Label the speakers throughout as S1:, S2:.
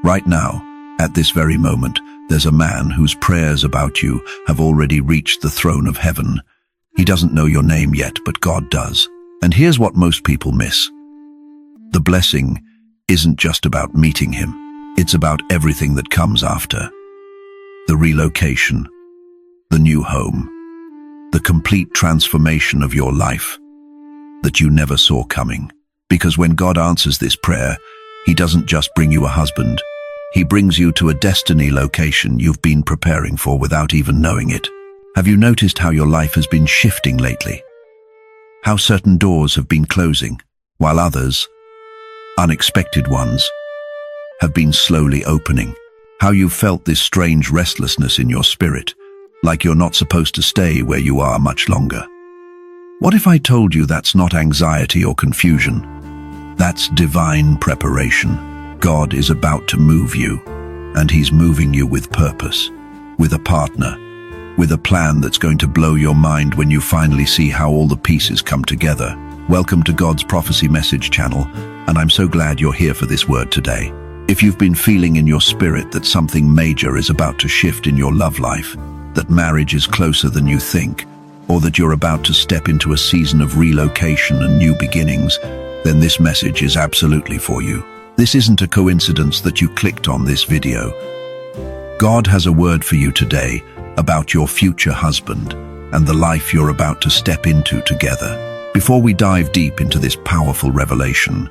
S1: Right now, at this very moment, there's a man whose prayers about you have already reached the throne of heaven. He doesn't know your name yet, but God does. And here's what most people miss. The blessing isn't just about meeting him. It's about everything that comes after. The relocation, the new home, the complete transformation of your life that you never saw coming. Because when God answers this prayer, he doesn't just bring you a husband. He brings you to a destiny location you've been preparing for without even knowing it. Have you noticed how your life has been shifting lately? How certain doors have been closing, while others, unexpected ones, have been slowly opening. How you've felt this strange restlessness in your spirit, like you're not supposed to stay where you are much longer. What if I told you that's not anxiety or confusion? That's divine preparation. God is about to move you, and he's moving you with purpose, with a partner, with a plan that's going to blow your mind when you finally see how all the pieces come together. Welcome to God's Prophecy Message channel, and I'm so glad you're here for this word today. If you've been feeling in your spirit that something major is about to shift in your love life, that marriage is closer than you think, or that you're about to step into a season of relocation and new beginnings, then this message is absolutely for you. This isn't a coincidence that you clicked on this video. God has a word for you today about your future husband and the life you're about to step into together. Before we dive deep into this powerful revelation,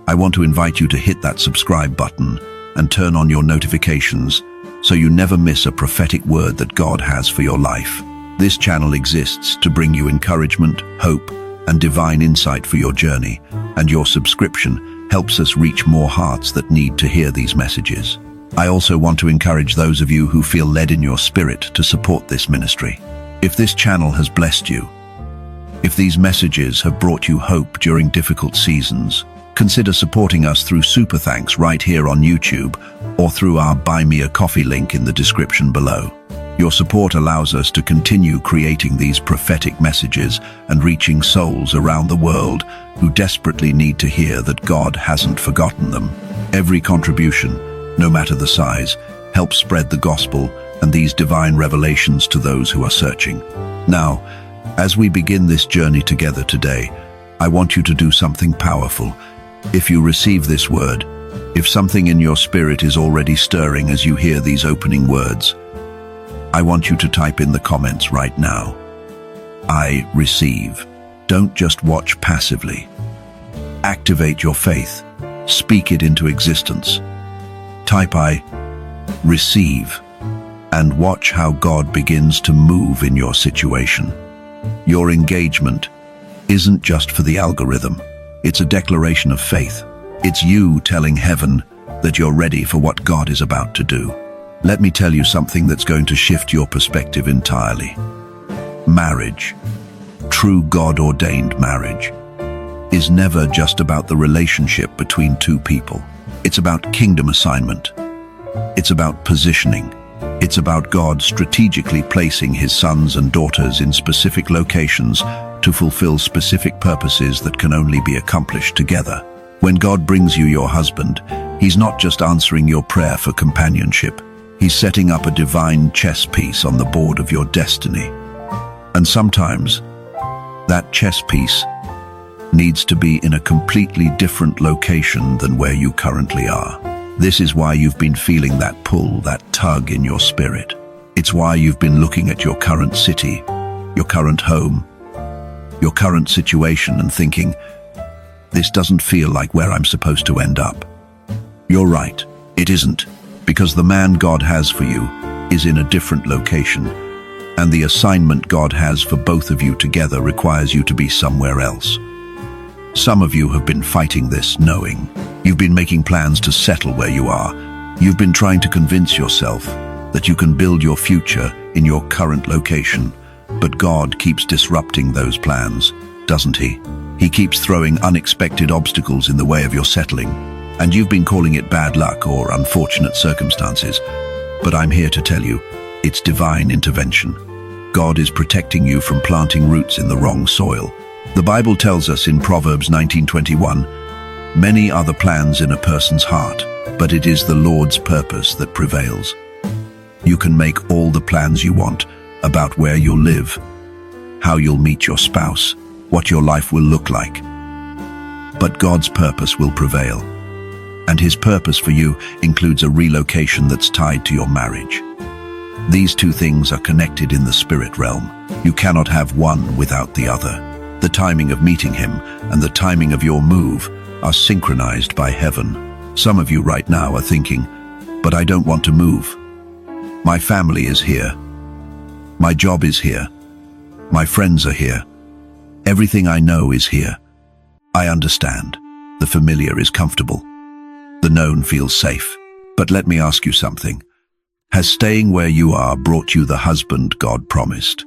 S1: I want to invite you to hit that subscribe button and turn on your notifications so you never miss a prophetic word that God has for your life. This channel exists to bring you encouragement, hope, and divine insight for your journey, and your subscription helps us reach more hearts that need to hear these messages. I also want to encourage those of you who feel led in your spirit to support this ministry. If this channel has blessed you, if these messages have brought you hope during difficult seasons, consider supporting us through Super Thanks right here on YouTube or through our Buy Me a Coffee link in the description below. Your support allows us to continue creating these prophetic messages and reaching souls around the world who desperately need to hear that God hasn't forgotten them. Every contribution, no matter the size, helps spread the gospel and these divine revelations to those who are searching. Now, as we begin this journey together today, I want you to do something powerful. If you receive this word, if something in your spirit is already stirring as you hear these opening words, I want you to type in the comments right now. I receive. Don't just watch passively. Activate your faith. Speak it into existence. Type I receive and watch how God begins to move in your situation. Your engagement isn't just for the algorithm. It's a declaration of faith. It's you telling heaven that you're ready for what God is about to do. Let me tell you something that's going to shift your perspective entirely. Marriage, true God-ordained marriage, is never just about the relationship between two people. It's about kingdom assignment. It's about positioning. It's about God strategically placing his sons and daughters in specific locations to fulfill specific purposes that can only be accomplished together. When God brings you your husband, he's not just answering your prayer for companionship. He's setting up a divine chess piece on the board of your destiny. And sometimes, that chess piece needs to be in a completely different location than where you currently are. This is why you've been feeling that pull, that tug in your spirit. It's why you've been looking at your current city, your current home, your current situation and thinking, this doesn't feel like where I'm supposed to end up. You're right, it isn't. Because the man God has for you is in a different location, and the assignment God has for both of you together requires you to be somewhere else. Some of you have been fighting this, knowing. You've been making plans to settle where you are. You've been trying to convince yourself that you can build your future in your current location, but God keeps disrupting those plans, doesn't he? He keeps throwing unexpected obstacles in the way of your settling. And you've been calling it bad luck or unfortunate circumstances. But I'm here to tell you, it's divine intervention. God is protecting you from planting roots in the wrong soil. The Bible tells us in Proverbs 19:21, Many are the plans in a person's heart, but it is the Lord's purpose that prevails. You can make all the plans you want about where you'll live, how you'll meet your spouse, what your life will look like. But God's purpose will prevail. And His purpose for you includes a relocation that's tied to your marriage. These two things are connected in the spirit realm. You cannot have one without the other. The timing of meeting Him and the timing of your move are synchronized by heaven. Some of you right now are thinking, but I don't want to move. My family is here. My job is here. My friends are here. Everything I know is here. I understand. The familiar is comfortable. The known feels safe. But let me ask you something. Has staying where you are brought you the husband God promised?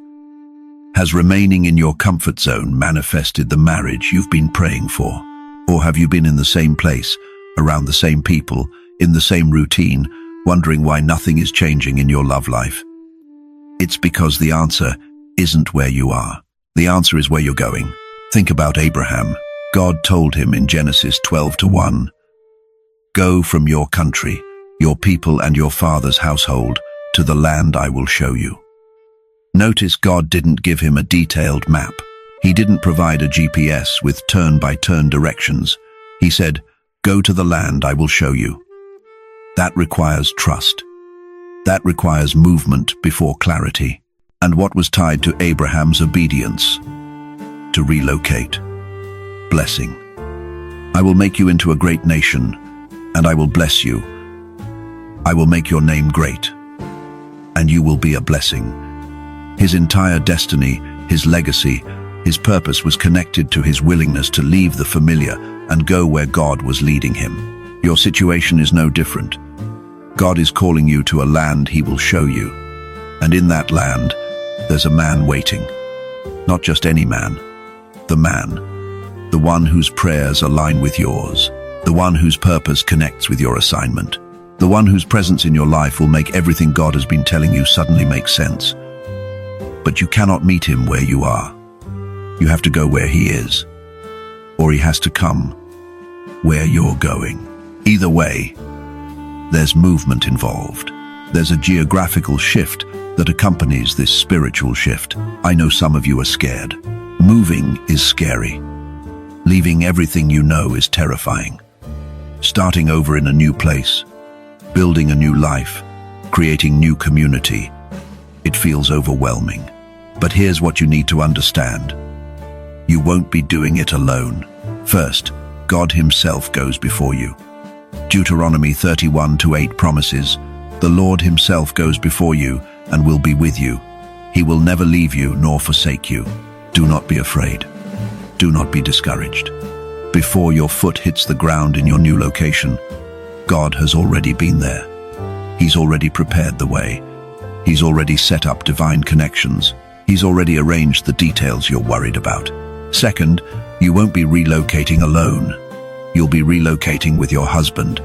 S1: Has remaining in your comfort zone manifested the marriage you've been praying for? Or have you been in the same place, around the same people, in the same routine, wondering why nothing is changing in your love life? It's because the answer isn't where you are. The answer is where you're going. Think about Abraham. God told him in Genesis 12:1, "Go from your country, your people and your father's household, to the land I will show you." Notice God didn't give him a detailed map. He didn't provide a GPS with turn-by-turn directions. He said, "Go to the land I will show you." That requires trust. That requires movement before clarity. And what was tied to Abraham's obedience? To relocate. Blessing. "I will make you into a great nation, and I will bless you. I will make your name great, and you will be a blessing." His entire destiny, his legacy, his purpose was connected to his willingness to leave the familiar and go where God was leading him. Your situation is no different. God is calling you to a land He will show you. And in that land, there's a man waiting. Not just any man. The man. The one whose prayers align with yours. The one whose purpose connects with your assignment. The one whose presence in your life will make everything God has been telling you suddenly make sense. But you cannot meet Him where you are. You have to go where He is. Or He has to come where you're going. Either way, there's movement involved. There's a geographical shift that accompanies this spiritual shift. I know some of you are scared. Moving is scary. Leaving everything you know is terrifying. Starting over in a new place, building a new life, creating new community, it feels overwhelming. But here's what you need to understand. You won't be doing it alone. First, God Himself goes before you. Deuteronomy 31:8 promises, "The Lord Himself goes before you and will be with you. He will never leave you nor forsake you." Do not be afraid. Do not be discouraged. Before your foot hits the ground in your new location, God has already been there. He's already prepared the way. He's already set up divine connections. He's already arranged the details you're worried about. Second, you won't be relocating alone. You'll be relocating with your husband.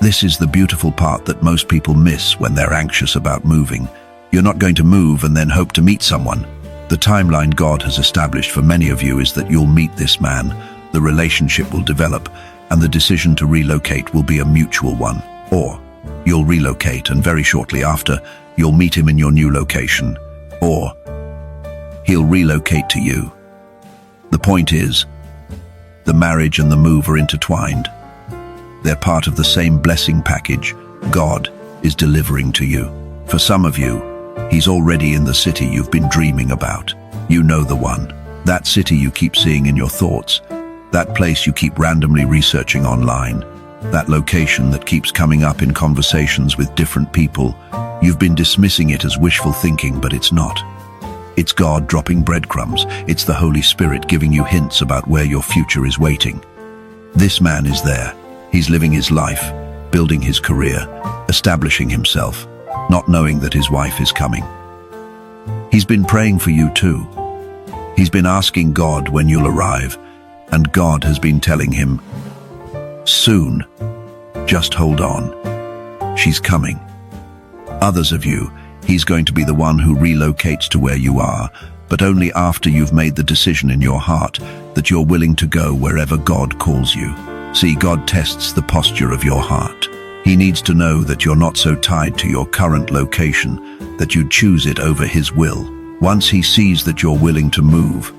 S1: This is the beautiful part that most people miss when they're anxious about moving. You're not going to move and then hope to meet someone. The timeline God has established for many of you is that you'll meet this man, the relationship will develop, and the decision to relocate will be a mutual one. Or you'll relocate and very shortly after, you'll meet him in your new location. Or he'll relocate to you. The point is, the marriage and the move are intertwined. They're part of the same blessing package God is delivering to you. For some of you, He's already in the city you've been dreaming about. You know the one. That city you keep seeing in your thoughts. That place you keep randomly researching online. That location that keeps coming up in conversations with different people. You've been dismissing it as wishful thinking, but it's not. It's God dropping breadcrumbs. It's the Holy Spirit giving you hints about where your future is waiting. This man is there. He's living his life, building his career, establishing himself, not knowing that his wife is coming. He's been praying for you too. He's been asking God when you'll arrive, and God has been telling him, "Soon, just hold on. She's coming." Others of you, He's going to be the one who relocates to where you are, but only after you've made the decision in your heart that you're willing to go wherever God calls you. See, God tests the posture of your heart. He needs to know that you're not so tied to your current location that you'd choose it over His will. Once He sees that you're willing to move,